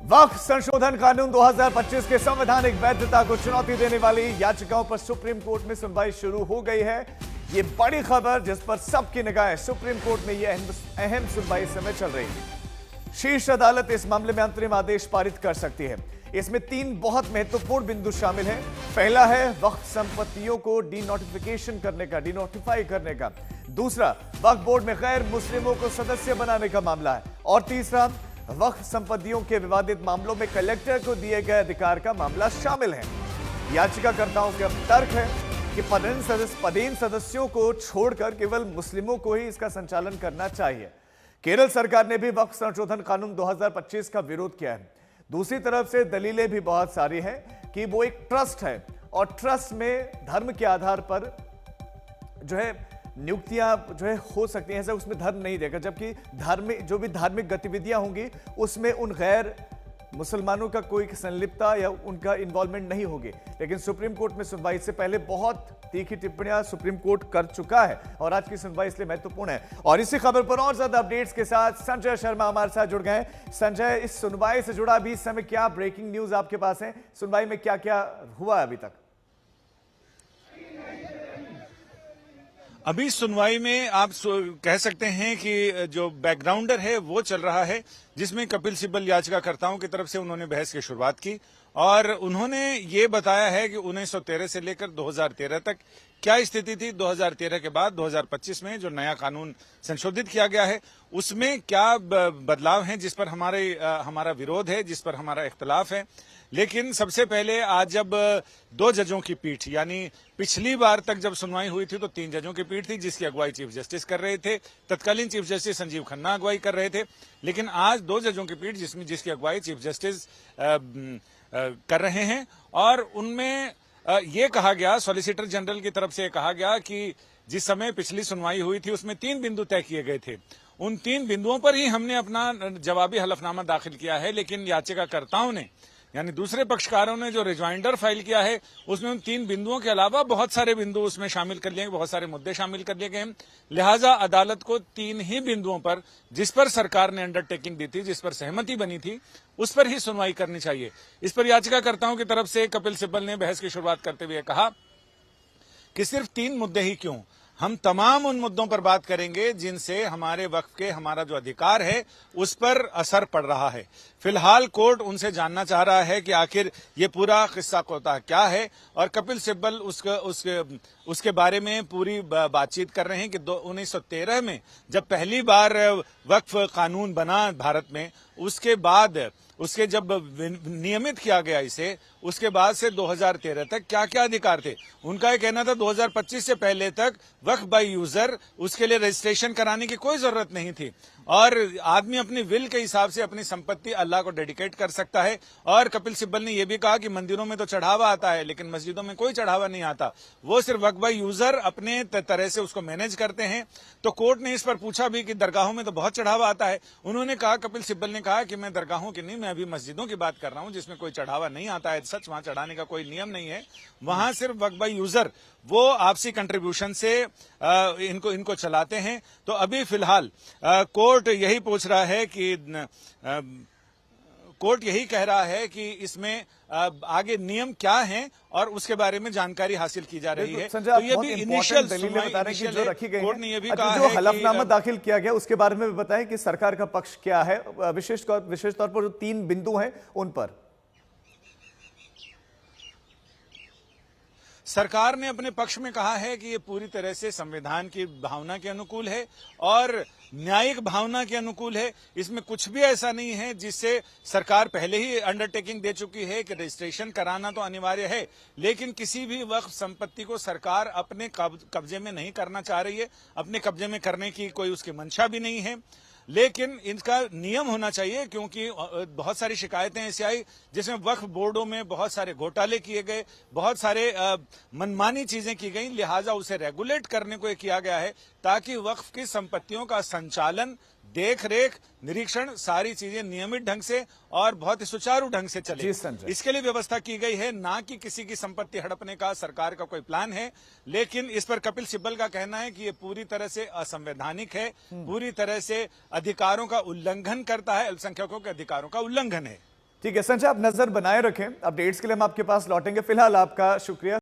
वक्फ संशोधन कानून 2025 के संवैधानिक वैधता को चुनौती देने वाली याचिकाओं पर सुप्रीम कोर्ट में सुनवाई शुरू हो गई है। ये बड़ी खबर जिस पर सबकी निगाहें सुप्रीम कोर्ट में यह अहम सुनवाई समय चल रही है। शीर्ष अदालत इस मामले में अंतरिम आदेश पारित कर सकती है। इसमें 3 बहुत महत्वपूर्ण बिंदु शामिल हैं। पहला है वक्फ संपत्तियों को डिनोटिफाई करने का। दूसरा, वक्फ बोर्ड में गैर मुस्लिमों को सदस्य बनाने का मामला है। और तीसरा, वक्फ संपत्तियों के विवादित मामलों में कलेक्टर को दिए गए अधिकार का मामला शामिल है। याचिकाकर्ताओं का तर्क है कि पदेन सदस्यों को छोड़कर केवल मुस्लिमों को ही इसका संचालन करना चाहिए। केरल सरकार ने भी वक्फ संशोधन कानून 2025 का विरोध किया है। दूसरी तरफ से दलीलें भी बहुत सारी हैं कि वो एक ट्रस्ट है और ट्रस्ट में धर्म के आधार पर जो है नियुक्तियां जो है हो सकती हैं, ऐसा उसमें धर्म नहीं देगा, जबकि धार्मिक गतिविधियां होंगी उसमें उन गैर मुसलमानों का कोई संलिप्तता या उनका इन्वॉल्वमेंट नहीं होगी। लेकिन सुप्रीम कोर्ट में सुनवाई से पहले बहुत तीखी टिप्पणियां सुप्रीम कोर्ट कर चुका है और आज की सुनवाई इसलिए महत्वपूर्ण है। और इसी खबर पर और ज्यादा अपडेट्स के साथ संजय शर्मा हमारे साथ जुड़ गए। संजय, इस सुनवाई से जुड़ा अभी इस समय क्या ब्रेकिंग न्यूज आपके पास है? सुनवाई में क्या क्या हुआ अभी तक? अभी सुनवाई में आप कह सकते हैं कि जो बैकग्राउंडर है वो चल रहा है, जिसमें कपिल सिब्बल याचिकाकर्ताओं की तरफ से उन्होंने बहस की शुरुआत की और उन्होंने ये बताया है कि 1913 से लेकर 2013 तक क्या स्थिति थी। 2013 के बाद 2025 में जो नया कानून संशोधित किया गया है उसमें क्या बदलाव हैं जिस पर हमारा विरोध है, जिस पर हमारा इख्तलाफ है। लेकिन सबसे पहले आज जब 2 जजों की पीठ, यानी पिछली बार तक जब सुनवाई हुई थी तो 3 जजों की पीठ थी जिसकी अगुवाई चीफ जस्टिस कर रहे थे, तत्कालीन चीफ जस्टिस संजीव खन्ना अगुवाई कर रहे थे। लेकिन आज 2 जजों की पीठ जिसकी अगुवाई चीफ जस्टिस कर रहे हैं और उनमें ये कहा गया, सॉलिसिटर जनरल की तरफ से कहा गया कि जिस समय पिछली सुनवाई हुई थी उसमें 3 बिंदु तय किए गए थे, उन 3 बिंदुओं पर ही हमने अपना जवाबी हलफनामा दाखिल किया है। लेकिन याचिकाकर्ताओं ने, यानी दूसरे पक्षकारों ने जो रिजॉइंडर फाइल किया है उसमें उन 3 बिंदुओं के अलावा बहुत सारे बिंदु उसमें शामिल कर लिए, बहुत सारे मुद्दे शामिल कर लिए गए हैं। लिहाजा अदालत को 3 ही बिंदुओं पर, जिस पर सरकार ने अंडरटेकिंग दी थी, जिस पर सहमति बनी थी, उस पर ही सुनवाई करनी चाहिए। इस पर याचिकाकर्ताओं की तरफ से कपिल सिब्बल ने बहस की शुरुआत करते हुए कहा कि सिर्फ 3 मुद्दे ही क्यों, हम तमाम उन मुद्दों पर बात करेंगे जिनसे हमारे वक्फ के हमारा जो अधिकार है उस पर असर पड़ रहा है। फिलहाल कोर्ट उनसे जानना चाह रहा है कि आखिर ये पूरा किस्सा कोता क्या है और कपिल सिब्बल उसके बारे में पूरी बातचीत कर रहे हैं कि 1913 में जब पहली बार वक्फ कानून बना भारत में, उसके बाद उसके जब नियमित किया गया इसे, उसके बाद से 2013 तक क्या क्या अधिकार थे। उनका यह कहना था 2025 से पहले तक वक्फ बाय यूजर, उसके लिए रजिस्ट्रेशन कराने की कोई जरूरत नहीं थी और आदमी अपनी विल के हिसाब से अपनी संपत्ति अल्लाह को डेडिकेट कर सकता है। और कपिल सिब्बल ने यह भी कहा कि मंदिरों में तो चढ़ावा आता है लेकिन मस्जिदों में कोई चढ़ावा नहीं आता, वो सिर्फ वक्फ बाय यूजर अपने तरह से उसको मैनेज करते हैं। तो कोर्ट ने इस पर पूछा भी कि दरगाहों में तो बहुत चढ़ावा आता है। उन्होंने कहा, कपिल सिब्बल ने कहा कि मैं दरगाहों की नहीं, मैं अभी मस्जिदों की बात कर रहा हूं जिसमें कोई चढ़ावा नहीं आता है। सच, वहां चढ़ाने का कोई नियम नहीं है, वहां सिर्फ वक्फ बाय यूजर वो आपसी कंट्रीब्यूशन से इनको चलाते हैं। तो अभी फिलहाल कोर्ट यही पूछ रहा है कि कोर्ट यही कह रहा है कि इसमें आगे नियम क्या हैं और उसके बारे में जानकारी हासिल की जा रही है। तो ये भी इनिशियल दलीलें बता रहे हैं कि जो रखी गई कोर्ट ने ये भी है, कहा जो है हलफनामा दाखिल किया गया उसके बारे में भी बताएं कि सरकार का पक्ष क्या है, विशेष तौर पर जो 3 बिंदु हैं उन पर। सरकार ने अपने पक्ष में कहा है कि ये पूरी तरह से संविधान की भावना के अनुकूल है और न्यायिक भावना के अनुकूल है। इसमें कुछ भी ऐसा नहीं है जिससे सरकार पहले ही अंडरटेकिंग दे चुकी है कि रजिस्ट्रेशन कराना तो अनिवार्य है, लेकिन किसी भी वक्फ संपत्ति को सरकार अपने कब्जे में नहीं करना चाह रही है, अपने कब्जे में करने की कोई उसकी मंशा भी नहीं है। लेकिन इनका नियम होना चाहिए, क्योंकि बहुत सारी शिकायतें ऐसी आई जिसमें वक्फ बोर्डों में बहुत सारे घोटाले किए गए, बहुत सारे मनमानी चीजें की गई। लिहाजा उसे रेगुलेट करने को किया गया है ताकि वक्फ की संपत्तियों का संचालन, देख रेख, निरीक्षण, सारी चीजें नियमित ढंग से और बहुत ही सुचारू ढंग से चले, इसके लिए व्यवस्था की गई है। ना कि किसी की संपत्ति हड़पने का सरकार का कोई प्लान है। लेकिन इस पर कपिल सिब्बल का कहना है कि ये पूरी तरह से असंवैधानिक है, पूरी तरह से अधिकारों का उल्लंघन करता है, अल्पसंख्यकों के अधिकारों का उल्लंघन है। ठीक है संजय, आप नजर बनाए रखें, अपडेट्स के लिए हम आपके पास लौटेंगे। फिलहाल आपका शुक्रिया।